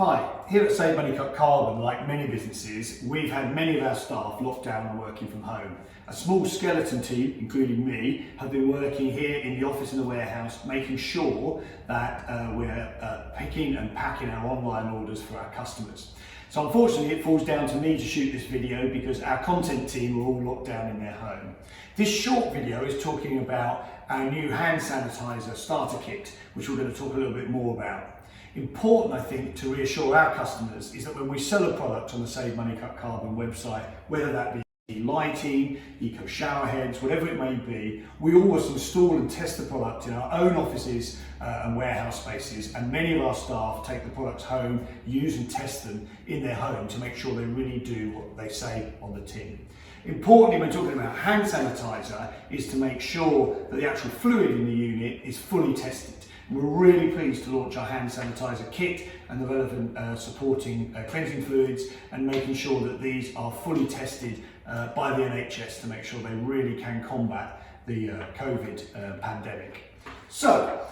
Hi, here at Save Money Cut Carbon, like many businesses, we've had many of our staff locked down and working from home. A small skeleton team, including me, have been working here in the office and the warehouse, making sure that we're picking and packing our online orders for our customers. So unfortunately it falls down to me to shoot this video because our content team are all locked down in their home. This short video is talking about our new hand sanitizer starter kit, which we're going to talk a little bit more about. Important, I think, to reassure our customers is that when we sell a product on the Save Money Cut Carbon website, whether that be lighting, eco shower heads, whatever it may be, we always install and test the product in our own offices and warehouse spaces, and many of our staff take the products home, use and test them in their home to make sure they really do what they say on the tin. Importantly, when talking about hand sanitizer, is to make sure that the actual fluid in the unit is fully tested. We're really pleased to launch our hand sanitizer kit and the relevant supporting cleansing fluids, and making sure that these are fully tested by the NHS to make sure they really can combat the COVID pandemic. So,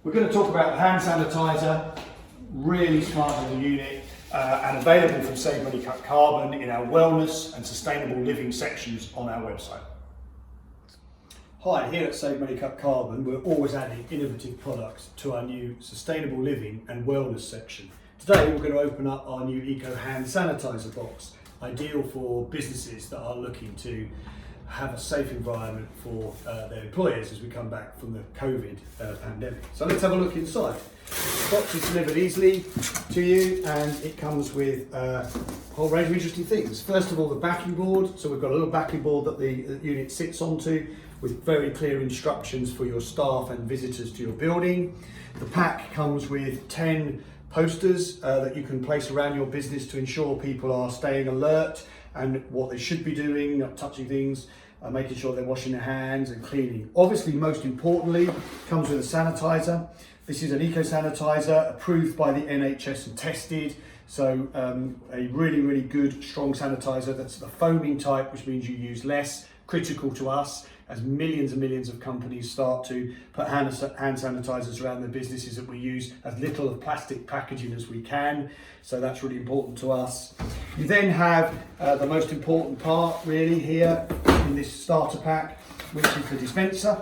we're going to talk about the hand sanitizer, really smart little unit, and available from Save Money Cut Carbon in our wellness and sustainable living sections on our website. Hi, here at Save Money Cut Carbon, we're always adding innovative products to our new sustainable living and wellness section. Today we're going to open up our new Eco Hand Sanitizer box, ideal for businesses that are looking to have a safe environment for their employees as we come back from the COVID pandemic. So let's have a look inside. The box is delivered easily to you, and it comes with a whole range of interesting things. First of all, the backing board. So we've got a little backing board that the unit sits onto, with very clear instructions for your staff and visitors to your building. The pack comes with 10 posters that you can place around your business to ensure people are staying alert and what they should be doing, not touching things, making sure they're washing their hands and cleaning. Obviously, most importantly, comes with a sanitizer. This is an eco sanitizer approved by the NHS and tested. So a really good, strong sanitizer that's the foaming type, which means you use less. Critical to us as millions and millions of companies start to put hand sanitizers around their businesses, that we use as little of plastic packaging as we can. So that's really important to us. You then have the most important part really here in this starter pack, which is the dispenser.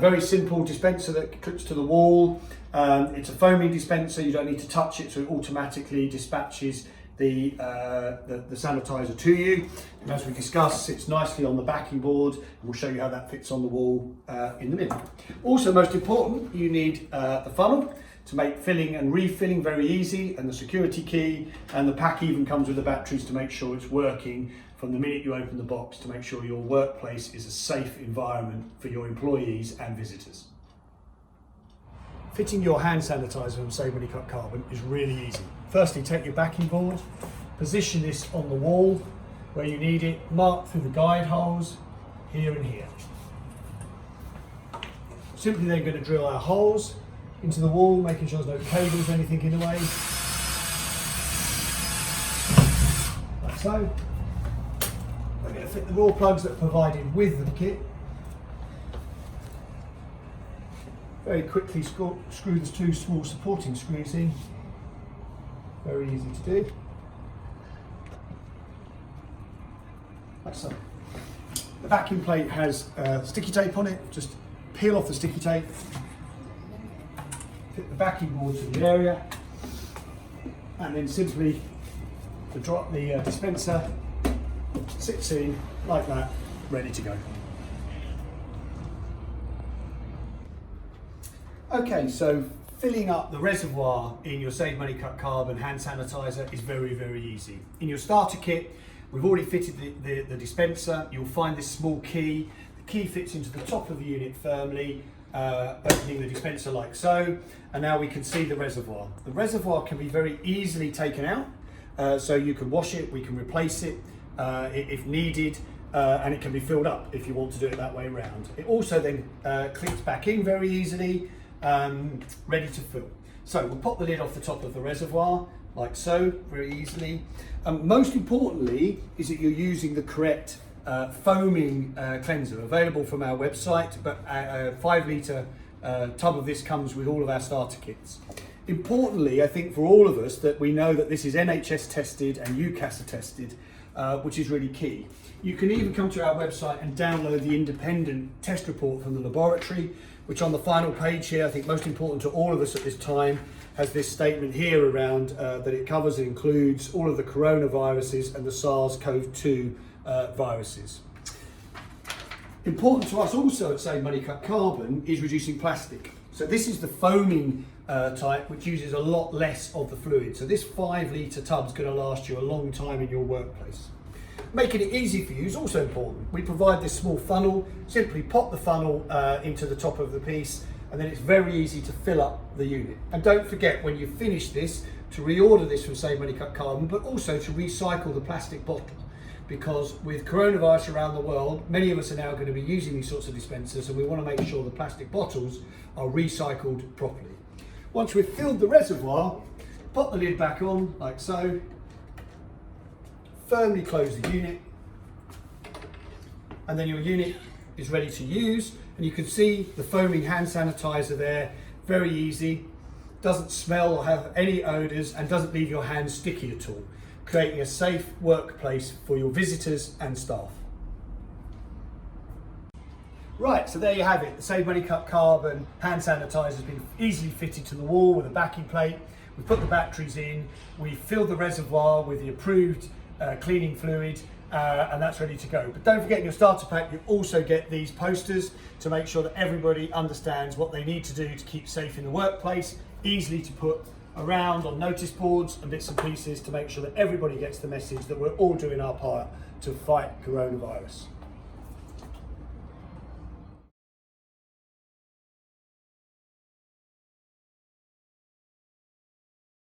Very simple dispenser that clips to the wall. It's a foaming dispenser, you don't need to touch it, so it automatically dispatches the sanitizer to you. And as we discussed, sits nicely on the backing board, and we'll show you how that fits on the wall in the middle. Also, most important, you need the funnel to make filling and refilling very easy, and the security key, and the pack even comes with the batteries to make sure it's working from the minute you open the box, to make sure your workplace is a safe environment for your employees and visitors. Fitting your hand sanitizer from Save Money Cut Carbon is really easy. Firstly, take your backing board, position this on the wall where you need it, mark through the guide holes here and here. Simply then going to drill our holes into the wall, making sure there's no cables or anything in the way. Like so. We're going to fit the raw plugs that are provided with the kit. Very quickly screw the two small supporting screws in. Very easy to do. Like so. The backing plate has sticky tape on it. Just peel off the sticky tape. Fit the backing board to the area, and then simply drop the dispenser. Sits in like that, ready to go. Okay, so filling up the reservoir in your Save Money Cut Carbon hand sanitizer is very easy. In your starter kit, we've already fitted the dispenser. You'll find this small key. The key fits into the top of the unit firmly, opening the dispenser like so, and now we can see the reservoir. The reservoir can be very easily taken out, so you can wash it, we can replace it if needed, and it can be filled up if you want to do it that way around. It also then clicks back in very easily, ready to fill. So we'll pop the lid off the top of the reservoir like so, very easily. Most importantly is that you're using the correct foaming cleanser, available from our website, but a 5 litre tub of this comes with all of our starter kits. Importantly, I think for all of us that we know that this is NHS tested and UCAS attested, which is really key. You can even come to our website and download the independent test report from the laboratory, which on the final page here, I think most important to all of us at this time, has this statement here around that it covers and includes all of the coronaviruses and the SARS-CoV-2 viruses. Important to us also at Save Money Cut Carbon is reducing plastic. So this is the foaming type, which uses a lot less of the fluid. So this 5 litre tub is going to last you a long time in your workplace. Making it easy for you is also important. We provide this small funnel. Simply pop the funnel into the top of the piece, and then it's very easy to fill up the unit. And don't forget, when you finish this, to reorder this from Save Money Cut Carbon, but also to recycle the plastic bottle. Because with coronavirus around the world, many of us are now going to be using these sorts of dispensers, and we want to make sure the plastic bottles are recycled properly. Once we've filled the reservoir, pop the lid back on like so, firmly close the unit, and then your unit is ready to use. And you can see the foaming hand sanitizer there, very easy, doesn't smell or have any odours, and doesn't leave your hands sticky at all, creating a safe workplace for your visitors and staff. Right, so there you have it. The Save Money Cut Carbon hand sanitizer has been easily fitted to the wall with a backing plate. We've put the batteries in, we've filled the reservoir with the approved cleaning fluid, and that's ready to go. But don't forget, in your starter pack you also get these posters to make sure that everybody understands what they need to do to keep safe in the workplace, easily to put around on notice boards and bits and pieces to make sure that everybody gets the message that we're all doing our part to fight coronavirus.